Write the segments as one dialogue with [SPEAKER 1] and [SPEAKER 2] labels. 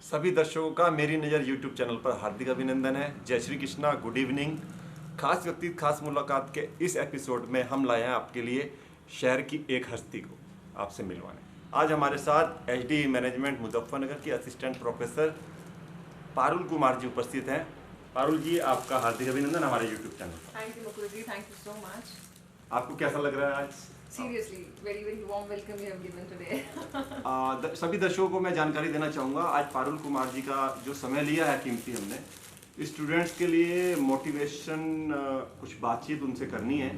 [SPEAKER 1] सभी दर्शकों का मेरी नज़र यूट्यूब चैनल पर हार्दिक अभिनंदन है। जय श्री कृष्णा, गुड इवनिंग। खास व्यक्ति खास मुलाकात के इस एपिसोड में हम लाए हैं आपके लिए शहर की एक हस्ती को आपसे मिलवाने। आज हमारे साथ एचडी मैनेजमेंट मुजफ्फरनगर की असिस्टेंट प्रोफेसर पारुल कुमार जी उपस्थित हैं। पारुल जी, आपका हार्दिक अभिनंदन हमारे यूट्यूब चैनल पर।
[SPEAKER 2] Thank you Mukul ji, thank you so much.
[SPEAKER 1] आपको कैसा लग रहा है आज?
[SPEAKER 2] Seriously, very very warm welcome you have given today.
[SPEAKER 1] सभी दर्शकों को मैं जानकारी देना चाहूँगा। आज पारुल कुमार जी का जो समय लिया है कीमती, हमने स्टूडेंट्स के लिए मोटिवेशन कुछ बातचीत उनसे करनी है,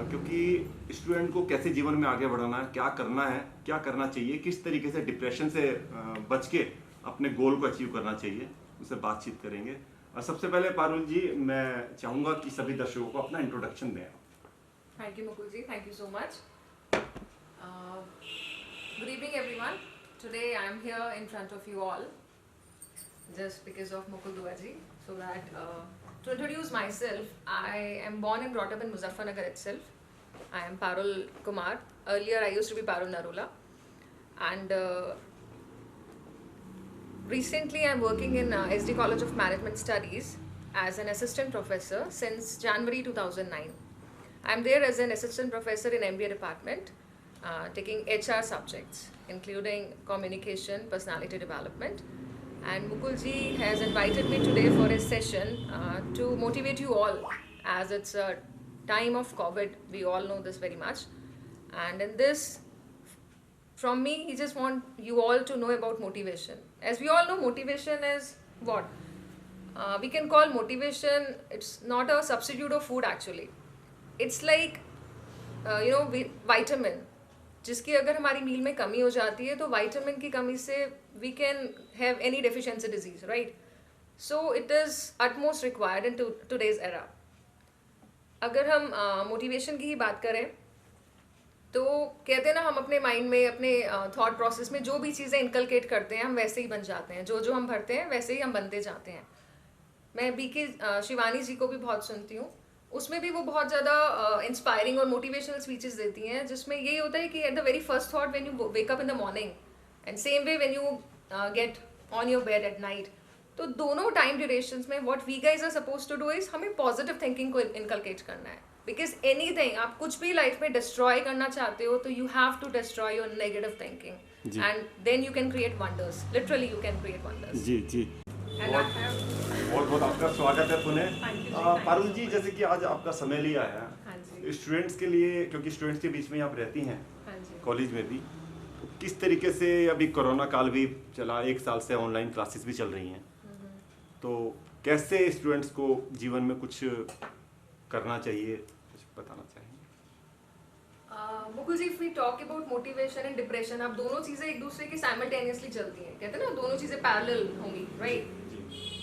[SPEAKER 1] क्योंकि स्टूडेंट को कैसे जीवन में आगे बढ़ाना है, क्या करना है, क्या करना चाहिए, किस तरीके से डिप्रेशन से बच के अपने गोल को अचीव करना चाहिए, उससे बातचीत करेंगे। और सबसे पहले पारुल जी, मैं चाहूँगा कि सभी दर्शकों को अपना इंट्रोडक्शन दें।
[SPEAKER 2] Thank you Mukul ji, thank you so much. Good evening everyone. Today I am here in front of you all just because of Mukul Dua ji. So that to introduce myself, I am born and brought up in Muzaffarnagar itself. I am Parul Kumar. Earlier I used to be Parul Narula, and recently I am working in SD College of Management Studies as an assistant professor since January 2009. I'm there as an assistant professor in MBA department, taking HR subjects, including communication, personality development. And Mukul ji has invited me today for a session to motivate you all, as it's a time of COVID. We all know this very much. And in this, from me, he just want you all to know about motivation. As we all know, motivation is what? We can call motivation, it's not a substitute of food actually. It's like vitamin, जिसकी अगर हमारी मील में कमी हो जाती है तो vitamin की कमी से we can have any deficiency disease, right? So it is utmost required in today's era. अगर हम मोटिवेशन की ही बात करें तो कहते हैं ना, हम अपने माइंड में, अपने थॉट प्रोसेस में जो भी चीज़ें इनकलकेट करते हैं हम वैसे ही बन जाते हैं। जो जो हम भरते हैं वैसे ही हम बनते जाते हैं। मैं बीके शिवानी जी को भी बहुत सुनती हूँ, उसमें भी वो बहुत ज़्यादा इंस्पायरिंग और मोटिवेशनल स्पीचेस देती हैं, जिसमें यही होता है कि at the very first thought when you wake up in the morning and same way when you get on your bed at night, तो दोनों टाइम ड्यूरेशंस में what we guys are suppose to do is हमें positive thinking को inculcate करना है। Because anything, आप कुछ भी लाइफ में डिस्ट्रॉय करना चाहते हो तो you have to destroy your negative thinking and then you can create wonders. Literally you can create wonders.
[SPEAKER 1] जी जी, बहुत बहुत आपका स्वागत है पुनः। पारुल जी, जैसे कि आज आपका समय लिया है स्टूडेंट्स के लिए, क्योंकि स्टूडेंट्स के बीच में आप रहती हैं कॉलेज में भी, तो किस तरीके से अभी कोरोना काल भी चला, 1 साल से ऑनलाइन क्लासेस भी चल रही हैं, तो कैसे स्टूडेंट्स को जीवन में कुछ करना चाहिए, कुछ बताना चाहिए?
[SPEAKER 2] Mukul ji, if we talk about motivation and depression, अब दोनों चीज़ें एक दूसरे की साइमल्टेनियसली चलती हैं, कहते हैं ना दोनों चीज़ें पैरेलल होंगी, राइट?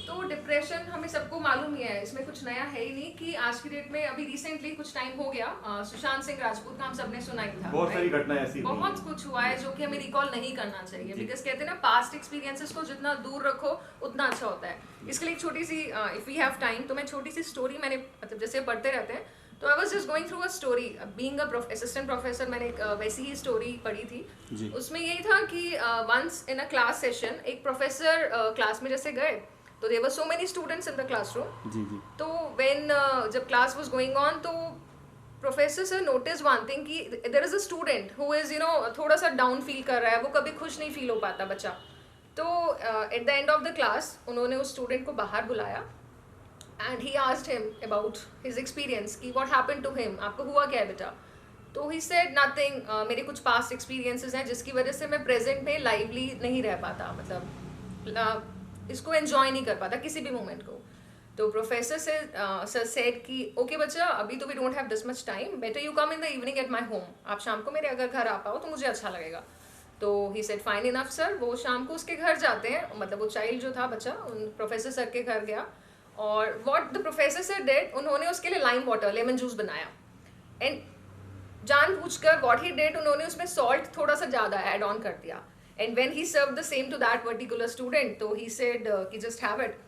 [SPEAKER 2] तो डिप्रेशन हमें सबको मालूम ही है, इसमें कुछ नया है ही नहीं कि आज की डेट में, अभी रिसेंटली कुछ टाइम हो गया, सुशांत सिंह राजपूत का हम सबने सुना ही था।
[SPEAKER 1] बहुत सारी घटनाएं ऐसी,
[SPEAKER 2] बहुत कुछ हुआ है जो कि हमें रिकॉल नहीं करना चाहिए, बिकॉज कहते हैं ना, पास्ट एक्सपीरियंसेस को जितना दूर रखो उतना अच्छा होता है। इसके लिए एक छोटी सी, इफ वी हैव टाइम, तो मैं छोटी सी स्टोरी, मैंने मतलब जैसे पढ़ते रहते हैं तो I was just going through a story, being a assistant professor, मैंने एक वैसी ही स्टोरी पढ़ी थी। उसमें यही था कि once in a class session एक प्रोफेसर क्लास में जैसे गए, तो there were so many students in the classroom. तो व्हेन जब क्लास वाज गोइंग ऑन, तो professor sir notice one thing कि there is a student who is थोड़ा सा डाउन फील कर रहा है, वो कभी खुश नहीं फील हो पाता बच्चा। तो at the end of the class उन्होंने उस स्टूडेंट को बाहर बुलाया and he asked him about his experience कि व्हाट हैपेंड टू हिम, आपको हुआ क्या है बेटा? तो ही सेड नथिंग, मेरे कुछ पास्ट एक्सपीरियंसेस हैं जिसकी वजह से मैं प्रेजेंट में लाइवली नहीं रह पाता, मतलब इसको एंजॉय नहीं कर पाता किसी भी मोमेंट को। तो प्रोफेसर से सर सेड कि ओके बच्चा, अभी तो we don't have this much time, better you come in the evening at my home, आप शाम को मेरे अगर घर आ पाओ तो मुझे अच्छा लगेगा। तो he said fine enough sir. वो शाम को उसके घर जाते हैं, मतलब वो चाइल्ड जो था बच्चा, उन प्रोफेसर सर के घर गया, और what the professor sir did, उन्होंने उसके लिए लाइम वाटर, लेमन जूस बनाया, एंड जानबूझकर व्हाट ही डिड, उन्होंने उसमें सॉल्ट थोड़ा सा ज़्यादा ऐड ऑन कर दिया। And when he serve the same to that particular student, तो ही सेड कि जस्ट हैव इट।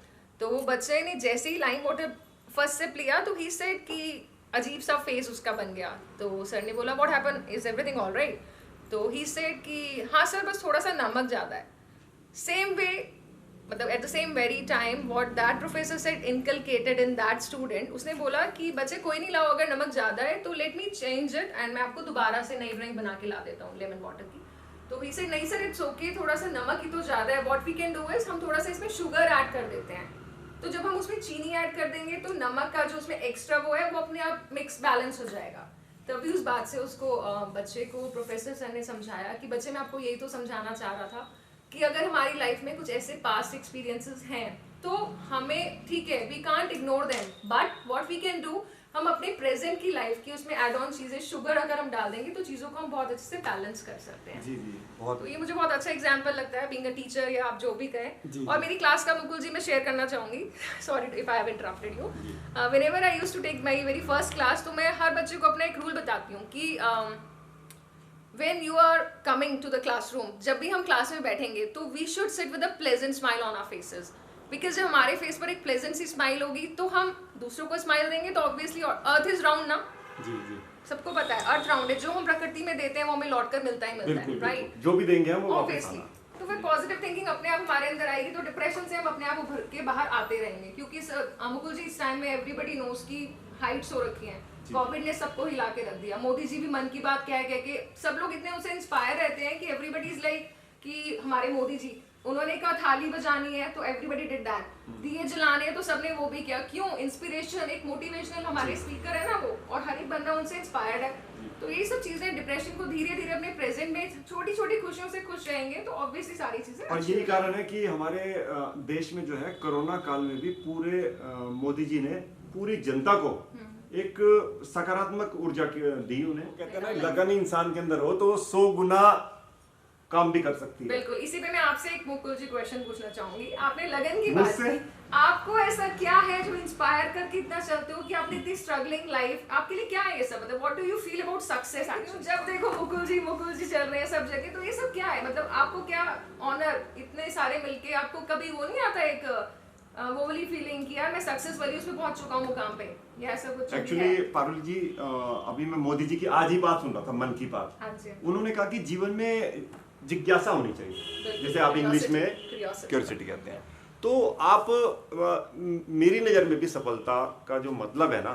[SPEAKER 2] तो वो बच्चे ने जैसे ही लाइम वाटर फर्स्ट सिप लिया, तो ही सेड कि अजीब सा फेस उसका बन गया। तो सर ने बोला what happen, is everything all right? तो ही सेड कि हाँ सर, बस थोड़ा सा नमक ज़्यादा है। सेम वे मतलब at the same very time what that professor said inculcated in that student, उसने बोला कि बच्चे कोई नहीं लाओ, अगर नमक ज़्यादा है तो let me change it and मैं आपको दोबारा से नई ड्राइंग बना के ला देता हूँ लेमन वाटर की। तो ही सेड नहीं सर इट्स ओके, थोड़ा सा नमक ही तो ज़्यादा है, what we can do is हम थोड़ा सा इसमें शुगर ऐड कर देते हैं। तो जब हम उसमें चीनी ऐड कर देंगे तो नमक का जो उसमें एक्स्ट्रा वो है वो अपने आप मिक्स बैलेंस हो जाएगा। तभी उस बात से उसको बच्चे को प्रोफेसर सर ने समझाया कि बच्चे मैं आपको यही तो समझाना चाह रहा था कि अगर हमारी लाइफ में कुछ ऐसे पास्ट एक्सपीरियंसेस हैं तो हमें ठीक है we can't ignore them, but what we can do हम अपने प्रेजेंट की लाइफ की उसमें एड ऑन चीजें शुगर अगर हम डाल देंगे तो चीज़ों को हम बहुत अच्छे से बैलेंस कर सकते हैं।
[SPEAKER 1] जी जी बहुत।
[SPEAKER 2] तो ये मुझे बहुत अच्छा एग्जांपल लगता है बीइंग अ टीचर या आप जो भी कहें। और मेरी क्लास का मुकुल जी मैं शेयर करना चाहूँगी, sorry if I have interrupted you. Whenever I used to take my very first class, तो मैं हर बच्चे को अपना एक रूल बताती हूँ कि when you are coming to the classroom, जब भी हम क्लास में बैठेंगे तो we should sit with a pleasant smile on our faces, because जब हमारे फेस पर एक प्लेजेंट सी स्माइल होगी तो हम दूसरों को स्माइल देंगे तो ऑब्वियसली अर्थ इज राउंड ना।
[SPEAKER 1] जी जी
[SPEAKER 2] सबको पता है अर्थ राउंड है, जो हम प्रकृति में देते हैं वो हमें लौट कर मिलता ही मिलता है, राइट?
[SPEAKER 1] जो भी देंगे हम वो वापस
[SPEAKER 2] ऑब्वियसली।
[SPEAKER 1] आना।
[SPEAKER 2] तो फिर पॉजिटिव थिंकिंग अपने आप हमारे अंदर आएगी तो डिप्रेशन से हम अपने आप उभर के बाहर आते रहेंगे, क्योंकि मुकुल जी इस टाइम में एवरीबडी नोज की हाइट्स हो रखी हैं, कोविड ने सबको हिला के रख दिया। मोदी जी भी मन की बात कह के सब लोग इतने उनसे इंस्पायर रहते हैं कि एवरीबडी इज लाइक कि हमारे मोदी जी, उन्होंने कहा थाली बजानी है तो एवरीबडी डिड दैट, दिए जलाने हैं तो सबने वो भी किया। क्यों? इंस्पिरेशन, एक मोटिवेशनल हमारे स्पीकर है ना वो, और हर एक बंदा उनसे इंस्पायर्ड है। तो ये सब चीजें डिप्रेशन को धीरे धीरे अपने प्रेजेंट में छोटी छोटी खुशियों से खुश रहेंगे तो ऑब्वियसली सारी चीजें।
[SPEAKER 1] और यही कारण है कि हमारे देश में जो है कोरोना काल में भी पूरे मोदी जी ने पूरी जनता को एक सकारात्मक ऊर्जा दी उन्हें। कहते हैं ना लगन इंसान के अंदर हो तो 100 गुना काम भी कर सकती है।
[SPEAKER 2] बिल्कुल। इसी पे मैं आपसे एक मुकुल जी क्वेश्चन पूछना चाहूंगी। आपने लगन की बात की, आपको ऐसा क्या है जो इंस्पायर करके इतना चलते हो कि आपने इतनी स्ट्रगलिंग लाइफ, आपके लिए क्या है ये सब? मतलब what do you feel about success? जब देखो मुकुल जी चल रहे हैं सब जगह, तो ये सब क्या है? मतलब आपको क्या ऑनर, इतने सारे मिलके आपको कभी वो नहीं आता एक वो वाली फीलिंग कि यार मैं सक्सेस वाली उसमें पहुंच चुका हूँ मुकाम पे, या ऐसा कुछ?
[SPEAKER 1] एक्चुअली पारुल जी अभी मैं मोदी जी की आज ही बात सुन रहा था, मन की बात।
[SPEAKER 2] हाँ जी।
[SPEAKER 1] उन्होंने कहा कि जीवन में जिज्ञासा होनी चाहिए, जैसे आप इंग्लिश में क्यूरियोसिटी कहते हैं। तो आप मेरी नज़र में भी सफलता का जो मतलब है ना,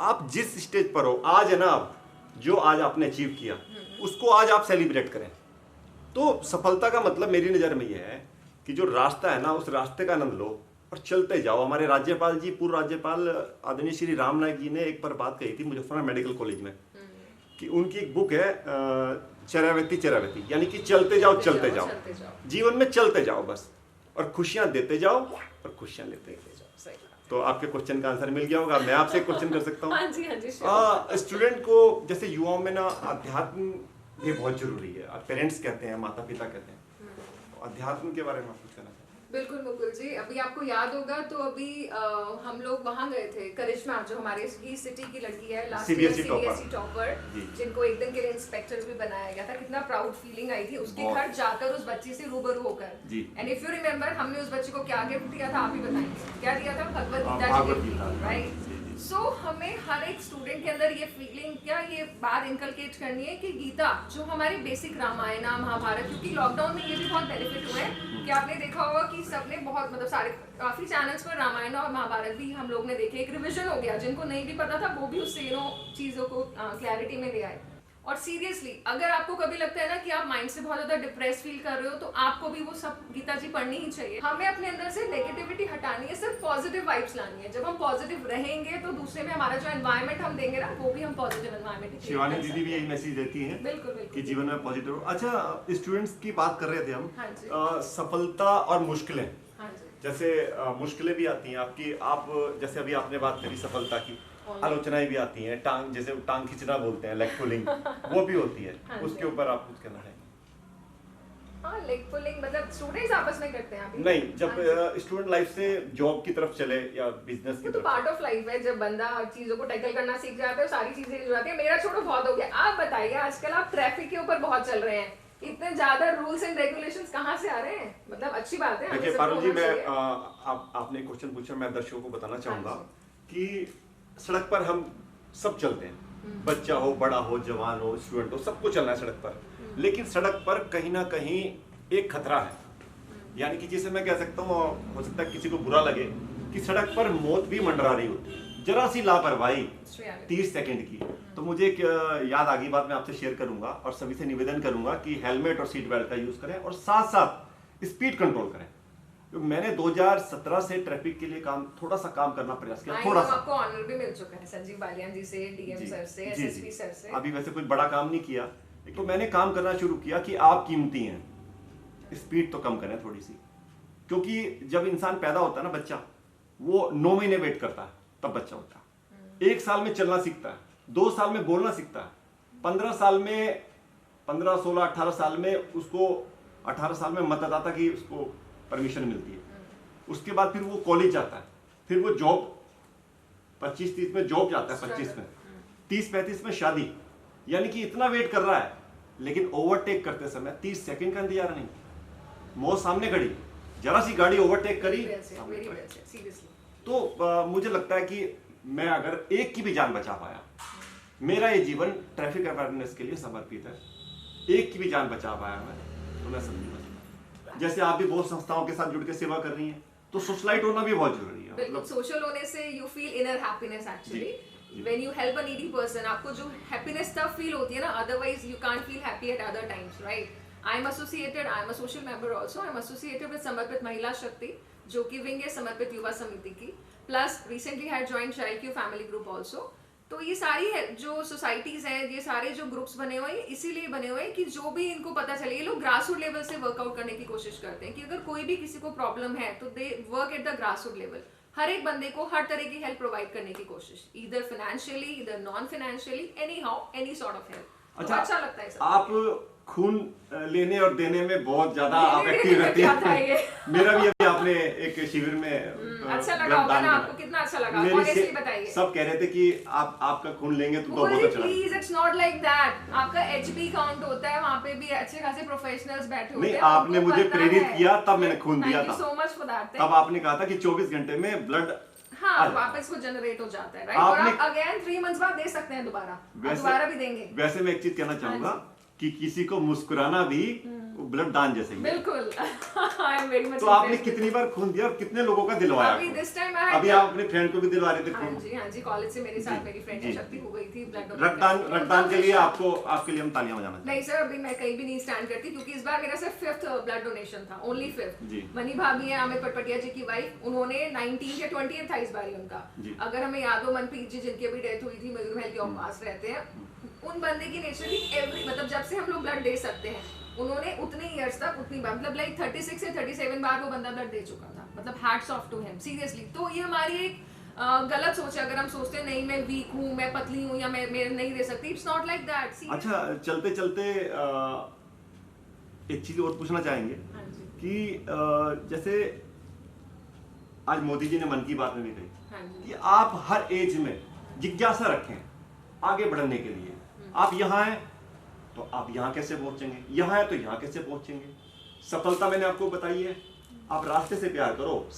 [SPEAKER 1] आप जिस स्टेज पर हो आज है ना, आप जो आज आपने अचीव किया उसको आज आप सेलिब्रेट करें। तो सफलता का मतलब मेरी नज़र में ये है कि जो रास्ता है ना उस रास्ते का आनंद लो और चलते जाओ। हमारे राज्यपाल जी, पूर्व राज्यपाल आदरणीय श्री राम नाईक जी ने एक बार बात कही थी मुजफ्फरनगर मेडिकल कॉलेज में, कि उनकी एक बुक है चरैवेति, यानी कि चलते जाओ चलते जाओ, जीवन में चलते जाओ बस, और खुशियां देते जाओ और खुशियां लेते जाओ। तो आपके क्वेश्चन का आंसर मिल गया होगा। मैं आपसे क्वेश्चन कर सकता हूँ?
[SPEAKER 2] हाँ जी, हाँ जी।
[SPEAKER 1] स्टूडेंट को, जैसे युवाओं में ना अध्यात्म भी बहुत जरूरी है। पेरेंट्स कहते हैं, माता पिता कहते हैं, अध्यात्म के बारे में आप कुछ कहना चाहते हैं?
[SPEAKER 2] बिल्कुल मुकुल जी, अभी आपको याद होगा तो अभी हम लोग वहाँ गए थे, करिश्मा जो हमारे ही सिटी की लड़की है, लास्ट ईयर सीबीएसई टॉपर, जिनको एक दिन के लिए इंस्पेक्टर भी बनाया गया था। कितना प्राउड फीलिंग आई थी उसके घर जाकर उस बच्ची से रूबरू होकर। एंड इफ यू रिमेम्बर, हमने उस बच्ची को क्या गिफ्ट दिया था, आप ही बताएंगे क्या दिया था? भगवद गीता जी, राइट? सो हमें हर एक स्टूडेंट के अंदर ये फीलिंग, क्या ये बात इनकलकेट करनी है कि गीता जो हमारी बेसिक रामायण महाभारत, क्योंकि लॉकडाउन में ये भी बहुत बेनिफिट हुए हैं कि आपने देखा होगा कि सबने बहुत, मतलब सारे काफी चैनल्स पर रामायण और महाभारत भी हम लोग ने देखे, एक रिविजन हो गया। जिनको नहीं भी पता था वो भी उससे चीजों को क्लैरिटी में ले आए। और सीरियसली अगर आपको कभी लगता है ना कि आप माइंड से बहुत ज्यादा डिप्रेस फील कर रहे हो, तो आपको भी वो सब गीता जी पढ़नी ही चाहिए। हमें अपने अंदर से नेगेटिविटी हटानी है, सिर्फ पॉजिटिव वाइब्स लानी है। जब हम पॉजिटिव रहेंगे तो दूसरे में हमारा जो एनवायरनमेंट हम देंगे ना, वो भी हम पॉजिटिव एनवायरनमेंट।
[SPEAKER 1] शिवानी दीदी भी यही मैसेज देती हैं,
[SPEAKER 2] बिल्कुल
[SPEAKER 1] कि जीवन में पॉजिटिव हो। अच्छा, स्टूडेंट्स की बात कर रहे थे हम।
[SPEAKER 2] हाँ जी।
[SPEAKER 1] सफलता और मुश्किलें,
[SPEAKER 2] हाँ जी।
[SPEAKER 1] जैसे मुश्किलें भी आती हैं आपकी, आप जैसे अभी आपने बात करी सफलता की, आलोचनाएं भी आती हैं, जैसे टांग खींचना बोलते हैं, लेग पुलिंग, वो भी होती है।
[SPEAKER 2] हाँ
[SPEAKER 1] उसके ऊपर आप कुछ कहना चाहेंगे?
[SPEAKER 2] हाँ, लेग पुलिंग मतलब स्टूडेंट्स आपस में करते हैं अभी?
[SPEAKER 1] नहीं, जब स्टूडेंट लाइफ से जॉब की तरफ चले या बिजनेस की
[SPEAKER 2] तो पार्ट ऑफ लाइफ है। जब बंदा चीजों को टैकल करना सीख जाता है, सारी चीजें हो जाती है। मेरा छोड़ो, बहुत हो गया। आप बताइए, आजकल आप ट्रैफिक के ऊपर बहुत चल रहे हैं, इतने ज्यादा रूल्स एंड रेगुलेशंस कहाँ से आ रहे हैं? मतलब अच्छी बात है।
[SPEAKER 1] देखिए पारुल जी, मैं आपने क्वेश्चन पूछा, मैं दर्शकों को बताना चाहूंगा कि सड़क पर हम सब चलते हैं, बच्चा हो, बड़ा हो, जवान हो, स्टूडेंट हो, सबको चलना है सड़क पर। लेकिन सड़क पर कहीं ना कहीं एक खतरा है, यानी कि जिसे मैं कह सकता हूँ, हो सकता है किसी को बुरा लगे कि सड़क पर मौत भी मंडरा रही होती है, जरा सी लापरवाही 30 सेकंड की। तो मुझे एक याद आ गई बात, मैं आपसे शेयर करूंगा और सभी से निवेदन करूंगा कि हेलमेट और सीट बेल्ट का यूज करें और साथ साथ स्पीड कंट्रोल करें। तो मैंने 2017 से ट्रैफिक के लिए थोड़ा सा काम करना प्रयास किया, थोड़ा सा।
[SPEAKER 2] आपको ऑनर भी मिल चुका है संजीव बालियान जी से, डीएम सर से, एसएसपी सर से।
[SPEAKER 1] अभी वैसे कोई बड़ा काम नहीं किया, तो मैंने काम करना शुरू किया कि आप कीमती हैं, स्पीड तो कम करें थोड़ी सी। क्योंकि जब इंसान पैदा होता है ना, बच्चा, वो 9 महीने वेट करता है, तब बच्चा होता है। 1 साल में चलना सीखता है, 2 साल में बोलना सीखता है, 15 साल में 15, 16, 18 साल में उसको 18 साल में मतदाता की उसको परमिशन मिलती है। उसके बाद फिर वो कॉलेज जाता है, फिर वो जॉब 25-30 में जॉब जाता है, 25 में 30-35 में शादी। यानी कि इतना वेट कर रहा है, लेकिन ओवरटेक करते समय 30 सेकंड का इंतजार नहीं, मौत सामने खड़ी, जरा सी गाड़ी ओवरटेक करी तो मुझे लगता है कि मैं अगर एक की भी जान बचा पाया, मेरा ये जीवन ट्रैफिक अवेयरनेस के लिए समर्पित है। एक की भी जान बचा पाया मैं, तो मैं समझूंगा। जैसे आप भी बहुत संस्थाओं के साथ जुड़ के सेवा कर रही हैं, तो सोशलाइट होना भी बहुत जरूरी है।
[SPEAKER 2] बिल्कुल, सोशल होने से you feel inner happiness actually. When you help a needy person, आपको जो हैप्पीनेस तब फील होती है ना, otherwise you can't feel happy at other times, right? I am associated, I am a social member also, I am associated with समर्पित महिला शक्ति, जो कि विंग है समर्पित युवा समिति की, plus recently had joined child Q family group also. तो ये सारी है जो सोसाइटीज हैं, ये सारे जो ग्रुप्स बने हुए हैं, इसीलिए बने हुए हैं कि जो भी इनको पता चले, ये लोग ग्रास रूट लेवल से वर्कआउट करने की कोशिश करते हैं कि अगर कोई भी किसी को प्रॉब्लम है तो they work at the grass root level. हर एक बंदे को हर तरह की हेल्प प्रोवाइड करने की कोशिश, इधर फाइनेंशियली, इधर non financially, any how, any sort of help. अच्छा लगता है सब।
[SPEAKER 1] आप खून लेने और देने में बहुत ज्यादा आप एक्टिव रहती है। मेरा भी अभी आपने एक शिविर में
[SPEAKER 2] अच्छा लगा होगा ना आपको? कितना अच्छा लगा, ऑनेस्टली बताइए।
[SPEAKER 1] सब कह रहे थे कि आपका खून लेंगे तो बहुत अच्छा।
[SPEAKER 2] Please, it's not like that. आपका एचबी काउंट होता है, वहाँ पे भी अच्छे खासे प्रोफेशनल्स बैठे होते हैं।
[SPEAKER 1] नहीं, आपने मुझे प्रेरित किया, तब मैंने खून दिया था।
[SPEAKER 2] So much for that.
[SPEAKER 1] तब आपने कहा था कि 24 घंटे में ब्लड
[SPEAKER 2] वापस वो जनरेट हो जाता है, राइट? और आप अगेन 3 मंथ्स बाद दे सकते हैं दोबारा भी देंगे।
[SPEAKER 1] वैसे मैं एक चीज कहना चाहूंगा कि किसी को मुस्कुराना भी ब्लड दान जैसे ही।
[SPEAKER 2] बिल्कुल। I am very much
[SPEAKER 1] तो आपने कितनी बार खून दिया और कितने लोगों का दिलवाया? अभी आप अपने फ्रेंड को भी दिलवा रहे थे खून।
[SPEAKER 2] हाँ जी, कॉलेज से मेरे साथ मेरी फ्रेंड शक्ति हो गई थी ब्लड
[SPEAKER 1] रक्तदान के लिए आपके लिए हम तालियां बजाना
[SPEAKER 2] नहीं सर, अभी मैं कहीं भी नहीं स्टैंड करती, क्योंकि इस बार मेरा सिर्फ 5th ब्लड डोनेशन था, ओनली 5th। मनी भाभी है अमित पटपटिया जी की वाइफ, उन्होंने 19 या 20th था इस बार उनका। अगर हमें याद हो, मनप्रीत जी जिनकी अभी डेथ हुई थी, मयूर महल के पास रहते हैं, उन बंदे की नेचर की मतलब जब से हम लोग ब्लड दे सकते हैं, उन्होंने उतने ईयर्स तक उतनी बार, मतलब लाइक 36 से 37 बार वो बंदा ब्लड दे चुका था। मतलब hats off to him, seriously. तो ये हमारी एक गलत सोच है, अगर हम सोचते हैं नहीं मैं वीक हूँ, मैं पतली हूँ, या मैं नहीं दे सकती। It's not like that.
[SPEAKER 1] अच्छा, चलते चलते एक चीज और पूछना चाहेंगे कि जैसे आज मोदी जी ने मन की बात में भी कही कि आप हर एज में जिज्ञासा रखें आगे बढ़ने के लिए। आप यहाँ हैं तो आप यहाँ कैसे पहुंचेंगे, यहाँ है तो यहाँ कैसे पहुंचेंगे। सफलता मैंने आपको बताई है, आप रास्ते से प्यार करो।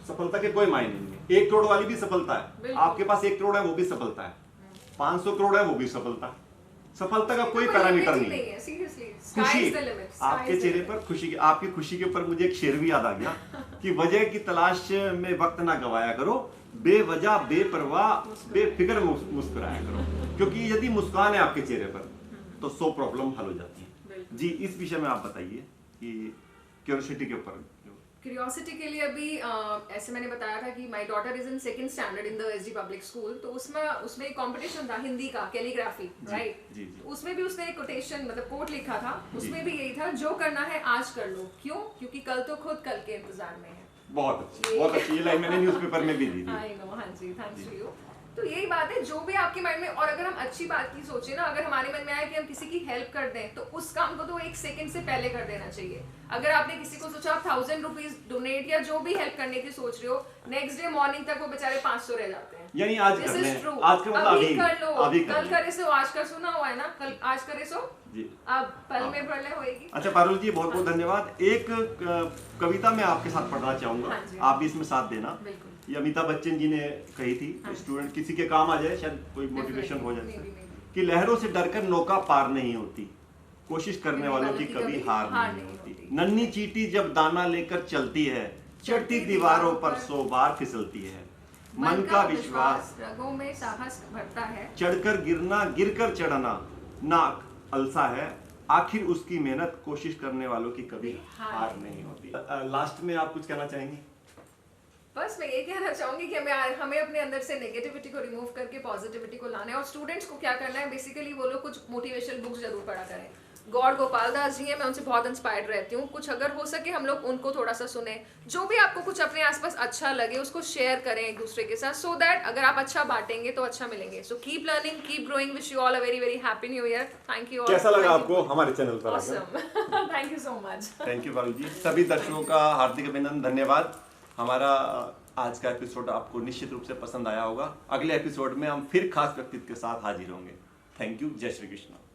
[SPEAKER 1] सफलता के कोई मायने नहीं है। 1 करोड़ वाली भी सफलता है, आपके पास 1 करोड़ है वो भी सफलता है, 500 करोड़ है वो भी सफलता है। सफलता का कोई पैरामीटर नहीं है। खुशी, आपके चेहरे पर खुशी, आपकी खुशी के ऊपर मुझे एक शेर भी याद आ गया कि वजह की तलाश में वक्त ना गवाया करो, बेवजह बेपरवाह बेफिक्र मुस्कुराया करो। क्योंकि यदि मुस्कान है आपके चेहरे पर तो 100 प्रॉब्लम हल हो जाती है। जी, इस विषय में आप बताइए कि क्यूरियोसिटी के ऊपर।
[SPEAKER 2] क्यूरियोसिटी के लिए अभी ऐसे मैंने बताया था कि my daughter is in 2nd standard in the SD public school. तो उसमें एक कंपटीशन था हिंदी का, कैलीग्राफी, राइट? उसमें भी उसने एक कोटेशन, मतलब कोट लिखा था। उसमें भी यही था, जो करना है आज कर लो। क्यों? क्योंकि कल तो खुद कल के इंतजार में है।
[SPEAKER 1] बहुत अच्छी ये लाइन मैंने न्यूज़पेपर में भी दी थी।
[SPEAKER 2] आई नो, हाँ जी, थैंक्स टू यू। तो यही बात है, जो भी आपके माइंड में, और अगर हम अच्छी बात की सोचें ना, अगर हमारे मन में आए कि हम किसी की हेल्प कर दें, तो उस काम को तो 1 सेकंड से पहले कर देना चाहिए। अगर आपने किसी को सोचा आप 1000 रुपीज डोनेट या जो भी हेल्प करने की सोच रहे हो, नेक्स्ट डे मॉर्निंग तक वो बेचारे 500 रह जाते हैं।
[SPEAKER 1] यानी आज कर ले, आज का मतलब
[SPEAKER 2] अभी कर लो, कल करे सो आज कर, सुना हुआ है ना, कल आज करे सो
[SPEAKER 1] जी,
[SPEAKER 2] अब पल में प्रलय होएगी।
[SPEAKER 1] अच्छा पारुल जी, बहुत बहुत धन्यवाद। एक कविता मैं आपके साथ पढ़ना चाहूंगा, आप भी इसमें साथ देना। ये अमिताभ बच्चन जी ने कही थी, स्टूडेंट किसी के काम आ जाए, शायद कोई मोटिवेशन हो जाए कि लहरों से डरकर नौका पार नहीं होती, कोशिश करने वालों की कभी हार नहीं होती। नन्ही चींटी जब दाना लेकर चलती है, चढ़ती दीवारों पर 100 बार फिसलती है। मन का विश्वास
[SPEAKER 2] रगों में साहस भरता है,
[SPEAKER 1] चढ़कर गिरना गिरकर चढ़ना नाक अलसा है। आखिर उसकी मेहनत कोशिश करने वालों की कभी हार नहीं होती। लास्ट में आप कुछ कहना चाहेंगी?
[SPEAKER 2] बस मैं ये कहना चाहूंगी कि हमें अपने अंदर से नेगेटिविटी को रिमूव करके पॉजिटिविटी को लाना है। और स्टूडेंट्स को क्या करना है, बेसिकली वो लोग कुछ मोटिवेशनल बुक्स जरूर पढ़ा करें। गौड़ गोपाल दास जी हैं, मैं उनसे बहुत इंस्पायर्ड रहती हूँ। कुछ अगर हो सके हम लोग उनको थोड़ा सा सुने। जो भी आपको कुछ अपने आसपास अच्छा लगे उसको शेयर करें एक दूसरे के साथ, सो दैट अगर आप अच्छा बांटेंगे तो अच्छा मिलेंगे। So keep learning, keep growing. Wish you all a very very happy new year. Thank you.
[SPEAKER 1] कैसा लगा आपको हमारे चैनल पर?
[SPEAKER 2] Awesome. Thank you so much.
[SPEAKER 1] Thank you Parul ji. सभी दर्शकों का हार्दिक अभिनंदन, धन्यवाद। हमारा आज का एपिसोड आपको निश्चित रूप से पसंद आया होगा। अगले एपिसोड में हम फिर खास व्यक्तित्व के साथ हाजिर होंगे। Thank you. जय श्री कृष्ण।